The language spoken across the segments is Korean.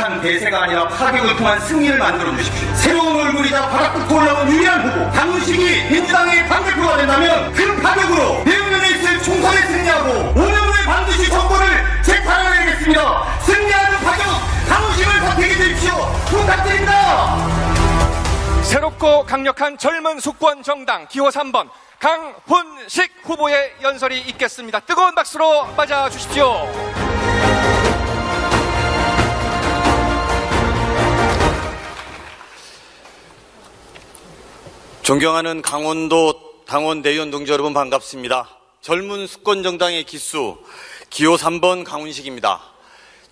강력한 대세가 아니라 파격을 통한 승리를 만들어 주십시오. 새로운 얼굴이자 바닥부터 올라온 유일한 후보 강훈식이 민주당의 당대표가 된다면 큰 파격으로 내후년에 있을 총선에 승리하고 5년 후에 반드시 정권을 재탈환하겠습니다. 승리하는 파격 강훈식을 선택해 주십시오. 부탁드립니다. 새롭고 강력한 젊은 수권 정당 기호 3번 강훈식 후보의 연설이 있겠습니다. 뜨거운 박수로 맞아 주십시오. 존경하는 강원도 당원 대의원 동지 여러분 반갑습니다. 젊은 수권 정당의 기수 기호 3번 강훈식입니다.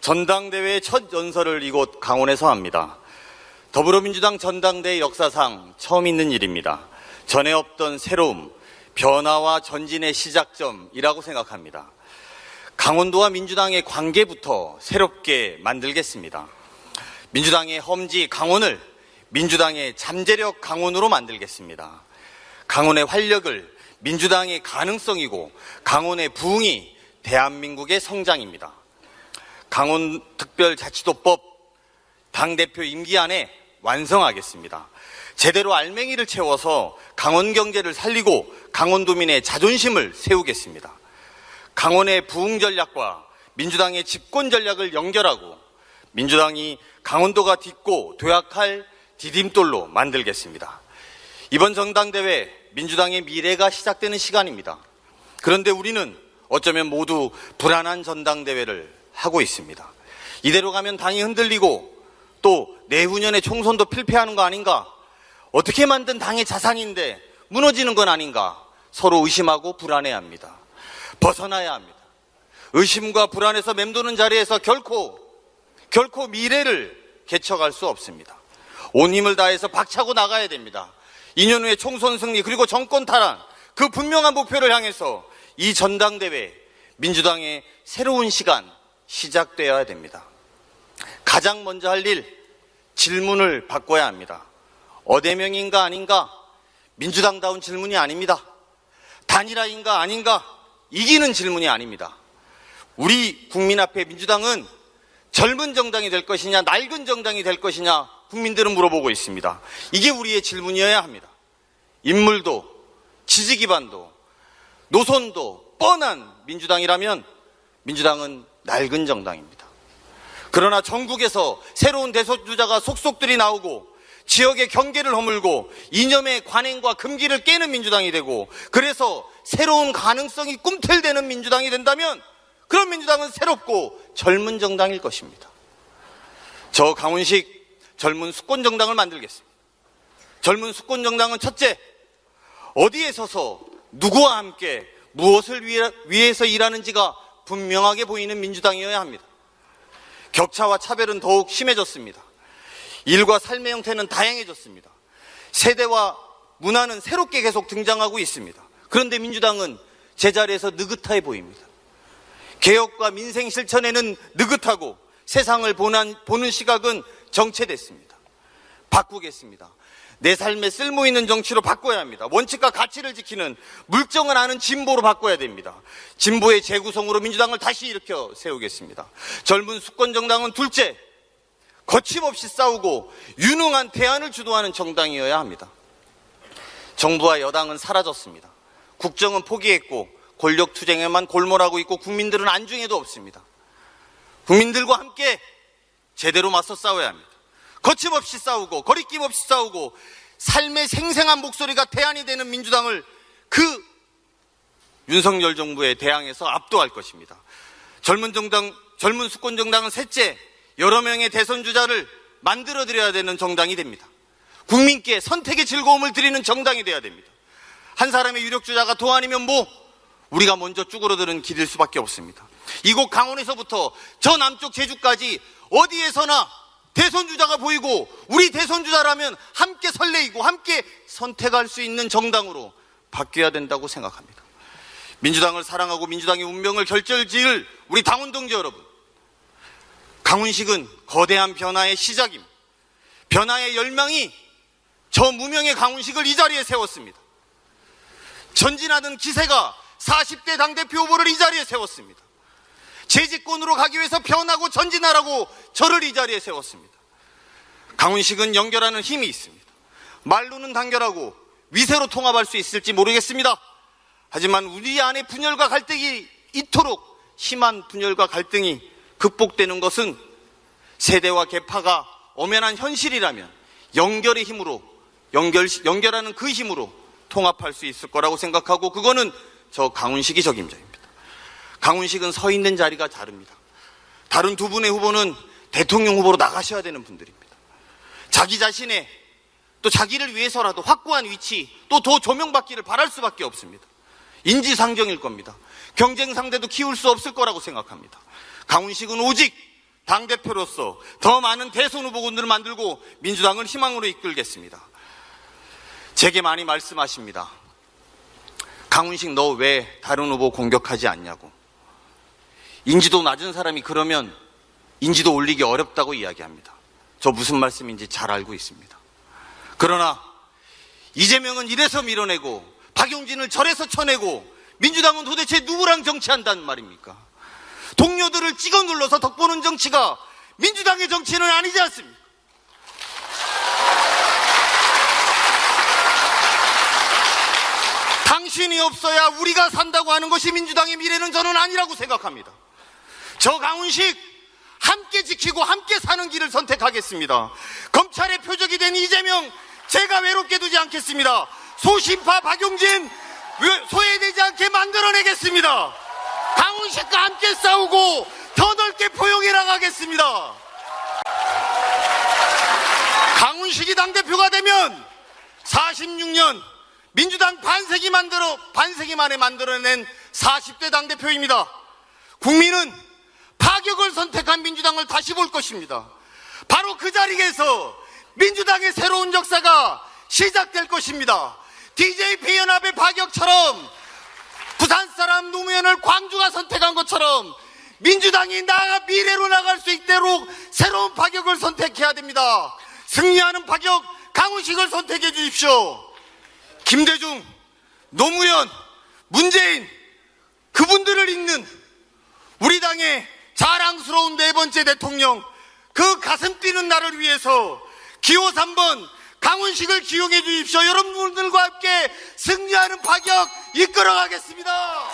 전당대회 첫 연설을 이곳 강원에서 합니다. 더불어민주당 전당대회 역사상 처음 있는 일입니다. 전에 없던 새로움, 변화와 전진의 시작점이라고 생각합니다. 강원도와 민주당의 관계부터 새롭게 만들겠습니다. 민주당의 험지 강원을 민주당의 잠재력 강원으로 만들겠습니다. 강원의 활력을 민주당의 가능성이고 강원의 부흥이 대한민국의 성장입니다. 강원특별자치도법 당대표 임기 안에 완성하겠습니다. 제대로 알맹이를 채워서 강원 경제를 살리고 강원도민의 자존심을 세우겠습니다. 강원의 부흥 전략과 민주당의 집권 전략을 연결하고 민주당이 강원도가 딛고 도약할 디딤돌로 만들겠습니다. 이번 전당대회 민주당의 미래가 시작되는 시간입니다. 그런데 우리는 어쩌면 모두 불안한 전당대회를 하고 있습니다. 이대로 가면 당이 흔들리고 또 내후년에 총선도 필패하는 거 아닌가? 어떻게 만든 당의 자산인데 무너지는 건 아닌가? 서로 의심하고 불안해합니다. 벗어나야 합니다. 의심과 불안에서 맴도는 자리에서 결코 미래를 개척할 수 없습니다. 온 힘을 다해서 박차고 나가야 됩니다. 2년 후에 총선 승리 그리고 정권 탈환 그 분명한 목표를 향해서 이 전당대회 민주당의 새로운 시간 시작되어야 됩니다. 가장 먼저 할 일 질문을 바꿔야 합니다. 어대명인가 아닌가? 민주당다운 질문이 아닙니다. 단일화인가 아닌가? 이기는 질문이 아닙니다. 우리 국민 앞에 민주당은 젊은 정당이 될 것이냐 낡은 정당이 될 것이냐 국민들은 물어보고 있습니다. 이게 우리의 질문이어야 합니다. 인물도 지지 기반도 노선도 뻔한 민주당이라면 민주당은 낡은 정당입니다. 그러나 전국에서 새로운 대선주자가 속속들이 나오고 지역의 경계를 허물고 이념의 관행과 금기를 깨는 민주당이 되고 그래서 새로운 가능성이 꿈틀대는 민주당이 된다면 그런 민주당은 새롭고 젊은 정당일 것입니다. 저 강훈식 젊은 수권 정당을 만들겠습니다. 젊은 수권 정당은 첫째, 어디에 서서 누구와 함께 무엇을 위해서 일하는지가 분명하게 보이는 민주당이어야 합니다. 격차와 차별은 더욱 심해졌습니다. 일과 삶의 형태는 다양해졌습니다. 세대와 문화는 새롭게 계속 등장하고 있습니다. 그런데 민주당은 제자리에서 느긋해 보입니다. 개혁과 민생 실천에는 느긋하고 세상을 보는 시각은 정체됐습니다. 바꾸겠습니다. 내 삶에 쓸모있는 정치로 바꿔야 합니다. 원칙과 가치를 지키는 물정을 아는 진보로 바꿔야 됩니다. 진보의 재구성으로 민주당을 다시 일으켜 세우겠습니다. 젊은 수권정당은 둘째, 거침없이 싸우고 유능한 대안을 주도하는 정당이어야 합니다. 정부와 여당은 사라졌습니다. 국정은 포기했고 권력투쟁에만 골몰하고 있고 국민들은 안중에도 없습니다. 국민들과 함께 제대로 맞서 싸워야 합니다. 거침없이 싸우고 거리낌 없이 싸우고 삶의 생생한 목소리가 대안이 되는 민주당을 그 윤석열 정부에 대항해서 압도할 것입니다. 젊은 수권 정당은 셋째, 여러 명의 대선 주자를 만들어드려야 되는 정당이 됩니다. 국민께 선택의 즐거움을 드리는 정당이 돼야 됩니다. 한 사람의 유력 주자가 도 아니면 우리가 먼저 쭈그러드는 길일 수밖에 없습니다. 이곳 강원에서부터 저 남쪽 제주까지 어디에서나 대선 주자가 보이고 우리 대선 주자라면 함께 설레이고 함께 선택할 수 있는 정당으로 바뀌어야 된다고 생각합니다. 민주당을 사랑하고 민주당의 운명을 결정지을 우리 당원 동지 여러분, 강훈식은 거대한 변화의 시작입니다. 변화의 열망이 저 무명의 강훈식을 이 자리에 세웠습니다. 전진하는 기세가 40대 당대표 후보를 이 자리에 세웠습니다. 재집권으로 가기 위해서 변하고 전진하라고 저를 이 자리에 세웠습니다. 강훈식은 연결하는 힘이 있습니다. 말로는 단결하고 위세로 통합할 수 있을지 모르겠습니다. 하지만 우리 안에 분열과 갈등이 이토록 심한 분열과 갈등이 극복되는 것은 세대와 계파가 엄연한 현실이라면 연결의 힘으로 연결하는 그 힘으로 통합할 수 있을 거라고 생각하고, 그거는 저 강훈식이 적임자입니다. 강훈식은 서 있는 자리가 다릅니다. 다른 두 분의 후보는 대통령 후보로 나가셔야 되는 분들입니다. 자기 자신의 또 자기를 위해서라도 확고한 위치, 또 더 조명받기를 바랄 수밖에 없습니다. 인지상정일 겁니다. 경쟁 상대도 키울 수 없을 거라고 생각합니다. 강훈식은 오직 당대표로서 더 많은 대선 후보군들을 만들고 민주당을 희망으로 이끌겠습니다. 제게 많이 말씀하십니다. 강훈식 너 왜 다른 후보 공격하지 않냐고. 인지도 낮은 사람이 그러면 인지도 올리기 어렵다고 이야기합니다. 저 무슨 말씀인지 잘 알고 있습니다. 그러나 이재명은 이래서 밀어내고 박용진을 저래서 쳐내고 민주당은 도대체 누구랑 정치한다는 말입니까? 동료들을 찍어 눌러서 덕보는 정치가 민주당의 정치는 아니지 않습니까? 당신이 없어야 우리가 산다고 하는 것이 민주당의 미래는 저는 아니라고 생각합니다. 저 강훈식 함께 지키고 함께 사는 길을 선택하겠습니다. 검찰의 표적이 된 이재명 제가 외롭게 두지 않겠습니다. 소신파 박용진 소외되지 않게 만들어내겠습니다. 강훈식과 함께 싸우고 더 넓게 포용해 나가겠습니다. 강훈식이 당대표가 되면 46년 민주당 반세기 만에 만들어낸 40대 당대표입니다. 국민은 파격을 선택한 민주당을 다시 볼 것입니다. 바로 그 자리에서 민주당의 새로운 역사가 시작될 것입니다. DJP 연합의 파격처럼 부산 사람 노무현을 광주가 선택한 것처럼 민주당이 미래로 나갈 수 있도록 새로운 파격을 선택해야 됩니다. 승리하는 파격 강훈식을 선택해 주십시오. 김대중, 노무현, 문재인 그분들을 잇는 우리 당의 자랑스러운 네 번째 대통령, 그 가슴 뛰는 나를 위해서 기호 3번 강훈식을 기용해 주십시오. 여러분들과 함께 승리하는 파격 이끌어 가겠습니다.